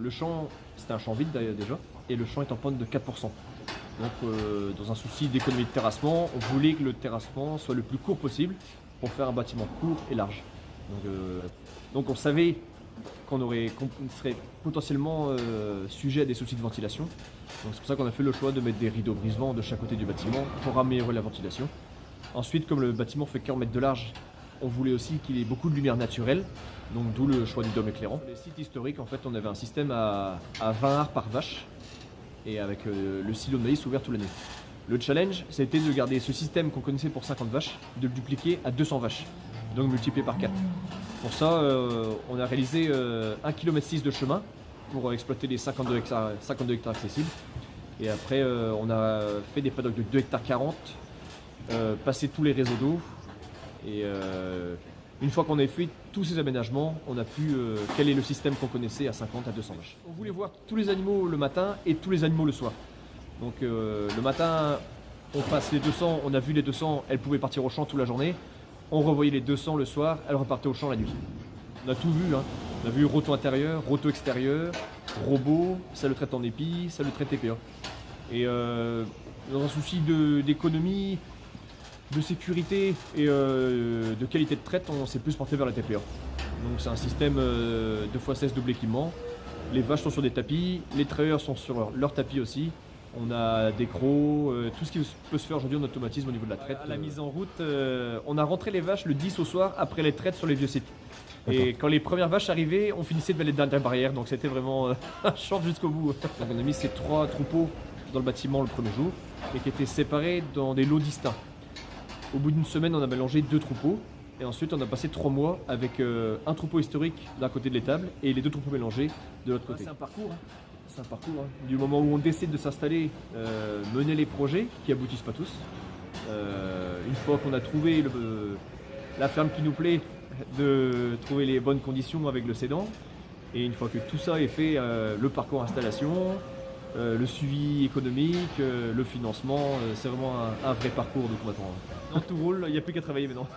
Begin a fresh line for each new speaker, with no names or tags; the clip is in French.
le champ, c'était un champ vide déjà, et le champ est en pente de 4%. Donc dans un souci d'économie de terrassement, on voulait que le terrassement soit le plus court possible pour faire un bâtiment court et large. Donc on savait qu'on serait potentiellement sujet à des soucis de ventilation. Donc c'est pour ça qu'on a fait le choix de mettre des rideaux brise-vent de chaque côté du bâtiment pour améliorer la ventilation. Ensuite, comme le bâtiment fait 40 mètres de large, on voulait aussi qu'il y ait beaucoup de lumière naturelle, donc d'où le choix du dôme éclairant. Sur les sites historiques, en fait, on avait un système à 20 arts par vache, et avec le silo de maïs ouvert toute l'année. Le challenge, c'était de garder ce système qu'on connaissait pour 50 vaches, de le dupliquer à 200 vaches, donc multiplié par 4. Pour ça, on a réalisé 1,6 km de chemin pour exploiter les 52 hectares accessibles. Et après, on a fait des paddocks de 2,40 hectares, passé tous les réseaux d'eau. Et une fois qu'on a fait tous ces aménagements, on a pu caler le système qu'on connaissait à 50 à 200 vaches. On voulait voir tous les animaux le matin et tous les animaux le soir. Donc le matin, on passe les 200, on a vu les 200, elles pouvaient partir au champ toute la journée. On revoyait les 200 le soir, elles repartaient au champ la nuit. On a tout vu, hein. On a vu roto intérieur, roto extérieur, robot, salle de traite en épi, salle de traite TPA. Et dans un souci d'économie, de sécurité et de qualité de traite, on s'est plus porté vers la TPA. Donc c'est un système 2x16 double équipement. Les vaches sont sur des tapis, les trailleurs sont sur leur tapis aussi. On a des crocs, tout ce qui peut se faire aujourd'hui en automatisme au niveau de la traite. À la mise en route, on a rentré les vaches le 10 au soir après les traites sur les vieux sites. Et quand les premières vaches arrivaient, on finissait devant les dernières barrières, donc c'était vraiment un short jusqu'au bout. Donc on a mis ces 3 troupeaux dans le bâtiment le premier jour, et qui étaient séparés dans des lots distincts. Au bout d'une semaine, on a mélangé 2 troupeaux, et ensuite on a passé 3 mois avec un troupeau historique d'un côté de l'étable et les 2 troupeaux mélangés de l'autre côté. C'est un parcours. C'est un parcours. Du moment où on décide de s'installer, mener les projets qui aboutissent pas tous. Une fois qu'on a trouvé la ferme qui nous plaît, de trouver les bonnes conditions avec le cédant. Et une fois que tout ça est fait, le parcours installation, le suivi économique, le financement, c'est vraiment un vrai parcours de combattant. Dans tout rôle, il n'y a plus qu'à travailler maintenant.